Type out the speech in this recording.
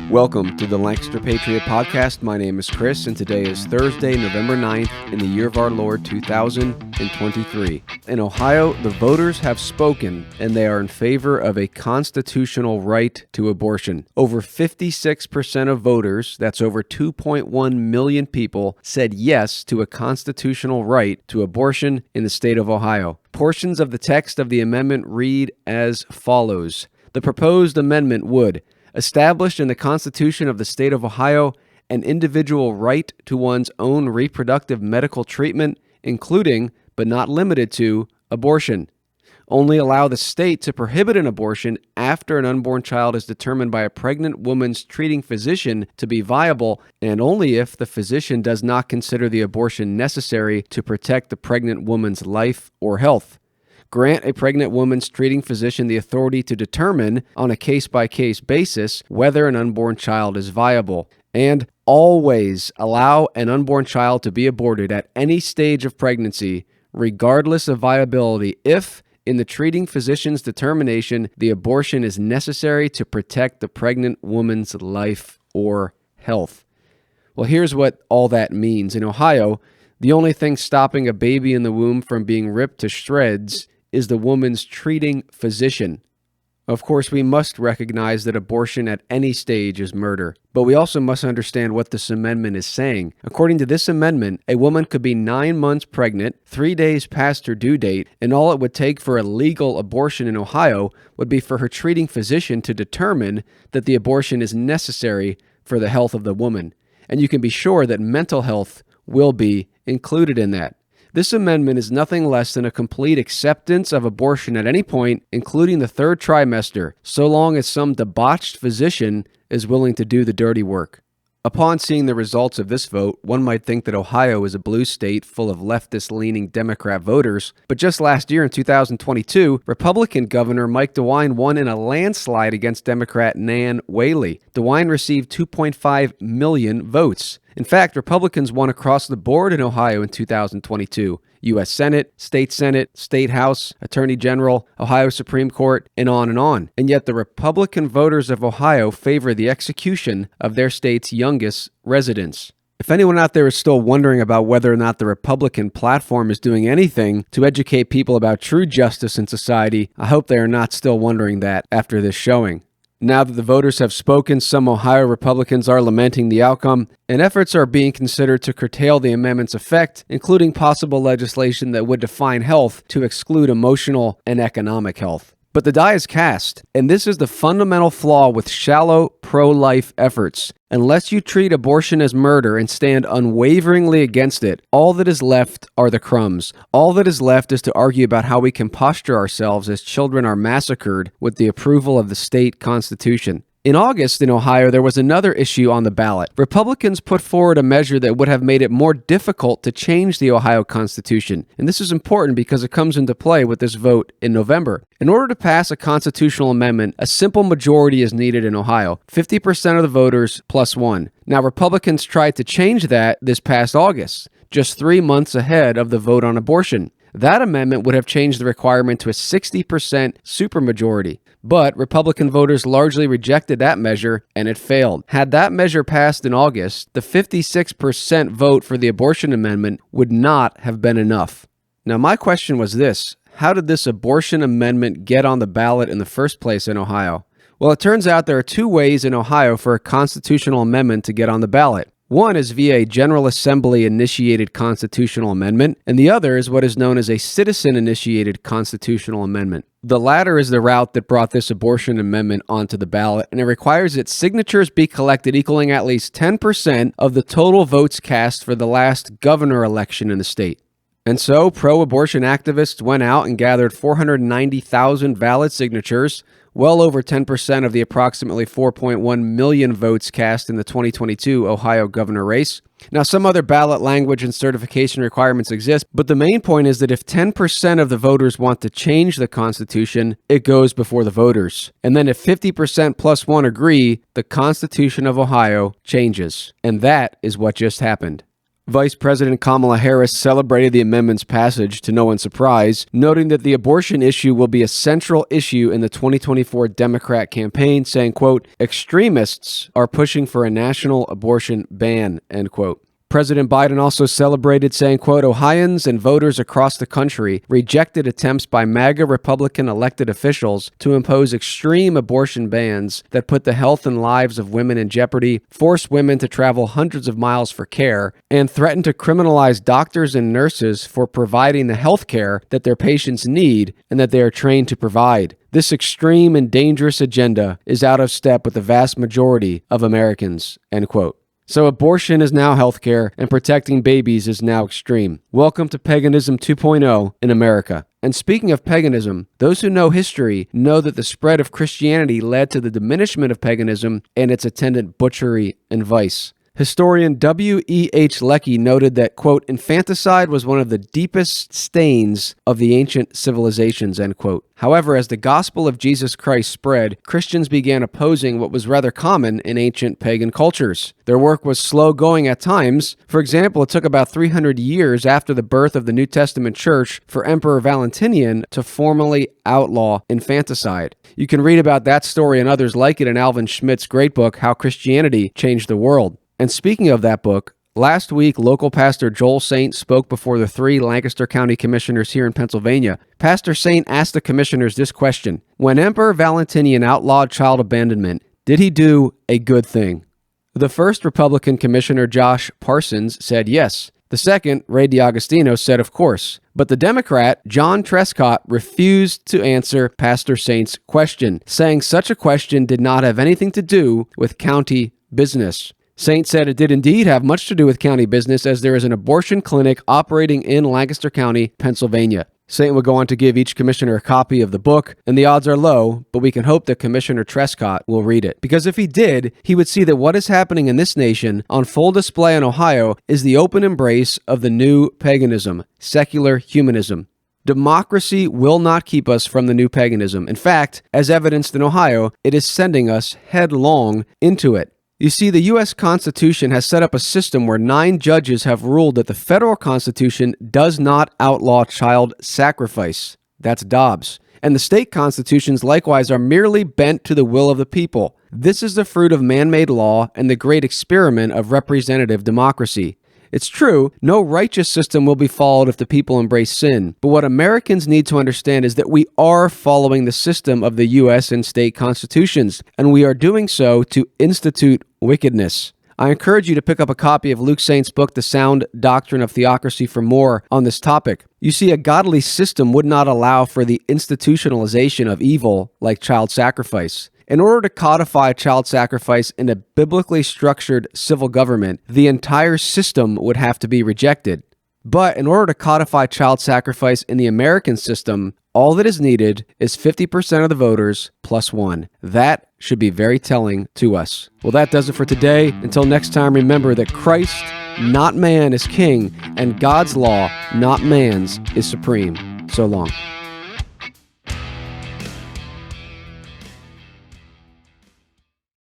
Welcome to the Lancaster Patriot Podcast. My name is Chris, and today is Thursday, November 9th, in the year of our Lord, 2023. In Ohio, the voters have spoken, and they are in favor of a constitutional right to abortion. Over 56% of voters, that's over 2.1 million people, said yes to a constitutional right to abortion in the state of Ohio. Portions of the text of the amendment read as follows. The proposed amendment would establish in the Constitution of the State of Ohio an individual right to one's own reproductive medical treatment, including, but not limited to, abortion. Only allow the state to prohibit an abortion after an unborn child is determined by a pregnant woman's treating physician to be viable, and only if the physician does not consider the abortion necessary to protect the pregnant woman's life or health. Grant a pregnant woman's treating physician the authority to determine, on a case-by-case basis, whether an unborn child is viable. And always allow an unborn child to be aborted at any stage of pregnancy, regardless of viability, if, in the treating physician's determination, the abortion is necessary to protect the pregnant woman's life or health. Well, here's what all that means. In Ohio, the only thing stopping a baby in the womb from being ripped to shreds is the woman's treating physician. Of course, we must recognize that abortion at any stage is murder, but we also must understand what this amendment is saying. According to this amendment, a woman could be 9 months pregnant, 3 days past her due date, and all it would take for a legal abortion in Ohio would be for her treating physician to determine that the abortion is necessary for the health of the woman. And you can be sure that mental health will be included in that. This amendment is nothing less than a complete acceptance of abortion at any point, including the third trimester, so long as some debauched physician is willing to do the dirty work. Upon seeing the results of this vote, one might think that Ohio is a blue state full of leftist-leaning Democrat voters, but just last year in 2022, Republican Governor Mike DeWine won in a landslide against Democrat Nan Whaley. DeWine received 2.5 million votes. In fact, Republicans won across the board in Ohio in 2022. U.S. Senate, State House, Attorney General, Ohio Supreme Court, and on and on. And yet the Republican voters of Ohio favor the execution of their state's youngest residents. If anyone out there is still wondering about whether or not the Republican platform is doing anything to educate people about true justice in society, I hope they are not still wondering that after this showing. Now that the voters have spoken, some Ohio Republicans are lamenting the outcome, and efforts are being considered to curtail the amendment's effect, including possible legislation that would define health to exclude emotional and economic health. But the die is cast, and this is the fundamental flaw with shallow pro-life efforts. Unless you treat abortion as murder and stand unwaveringly against it, all that is left are the crumbs. All that is left is to argue about how we can posture ourselves as children are massacred with the approval of the state constitution. In August, in Ohio, there was another issue on the ballot. Republicans put forward a measure that would have made it more difficult to change the Ohio Constitution. And this is important because it comes into play with this vote in November. In order to pass a constitutional amendment, a simple majority is needed in Ohio, 50% of the voters plus one. Now, Republicans tried to change that this past August, just 3 months ahead of the vote on abortion. That amendment would have changed the requirement to a 60% supermajority. But Republican voters largely rejected that measure, and it failed. Had that measure passed in August, the 56% vote for the abortion amendment would not have been enough. Now, my question was this: how did this abortion amendment get on the ballot in the first place in Ohio? Well, it turns out there are two ways in Ohio for a constitutional amendment to get on the ballot. One is via a General Assembly-initiated constitutional amendment, and the other is what is known as a citizen-initiated constitutional amendment. The latter is the route that brought this abortion amendment onto the ballot, and it requires that signatures be collected equaling at least 10% of the total votes cast for the last governor election in the state. And so, pro-abortion activists went out and gathered 490,000 valid signatures, well over 10% of the approximately 4.1 million votes cast in the 2022 Ohio governor race. Now, some other ballot language and certification requirements exist, but the main point is that if 10% of the voters want to change the Constitution, it goes before the voters. And then if 50% plus one agree, the Constitution of Ohio changes. And that is what just happened. Vice President Kamala Harris celebrated the amendment's passage to no one's surprise, noting that the abortion issue will be a central issue in the 2024 Democrat campaign, saying, quote, extremists are pushing for a national abortion ban, end quote. President Biden also celebrated, saying, quote, Ohioans and voters across the country rejected attempts by MAGA Republican elected officials to impose extreme abortion bans that put the health and lives of women in jeopardy, force women to travel hundreds of miles for care, and threaten to criminalize doctors and nurses for providing the health care that their patients need and that they are trained to provide. This extreme and dangerous agenda is out of step with the vast majority of Americans, end quote. So abortion is now healthcare, and protecting babies is now extreme. Welcome to Paganism 2.0 in America. And speaking of paganism, those who know history know that the spread of Christianity led to the diminishment of paganism and its attendant butchery and vice. Historian W.E.H. Lecky noted that, quote, infanticide was one of the deepest stains of the ancient civilizations, end quote. However, as the gospel of Jesus Christ spread, Christians began opposing what was rather common in ancient pagan cultures. Their work was slow going at times. For example, it took about 300 years after the birth of the New Testament church for Emperor Valentinian to formally outlaw infanticide. You can read about that story and others like it in Alvin Schmidt's great book, How Christianity Changed the World. And speaking of that book, last week, local pastor Joel Saint spoke before the 3 Lancaster County commissioners here in Pennsylvania. Pastor Saint asked the commissioners this question: when Emperor Valentinian outlawed child abandonment, did he do a good thing? The first Republican commissioner, Josh Parsons, said yes. The second, Ray DiAgostino, said of course. But the Democrat, John Trescott, refused to answer Pastor Saint's question, saying such a question did not have anything to do with county business. Saint said it did indeed have much to do with county business, as there is an abortion clinic operating in Lancaster County, Pennsylvania. Saint would go on to give each commissioner a copy of the book, and the odds are low, but we can hope that Commissioner Trescott will read it. Because if he did, he would see that what is happening in this nation, on full display in Ohio, is the open embrace of the new paganism, secular humanism. Democracy will not keep us from the new paganism. In fact, as evidenced in Ohio, it is sending us headlong into it. You see, the U.S. Constitution has set up a system where 9 judges have ruled that the federal Constitution does not outlaw child sacrifice. That's Dobbs. And the state constitutions likewise are merely bent to the will of the people. This is the fruit of man-made law and the great experiment of representative democracy. It's true, no righteous system will be followed if the people embrace sin. But what Americans need to understand is that we are following the system of the U.S. and state constitutions, and we are doing so to institute wickedness. I encourage you to pick up a copy of Luke Saint's book, The Sound Doctrine of Theocracy, for more on this topic. You see, a godly system would not allow for the institutionalization of evil like child sacrifice. In order to codify child sacrifice in a biblically structured civil government, the entire system would have to be rejected. But in order to codify child sacrifice in the American system, all that is needed is 50% of the voters plus 1. That should be very telling to us. Well, that does it for today. Until next time, remember that Christ, not man, is king, and God's law, not man's, is supreme. So long.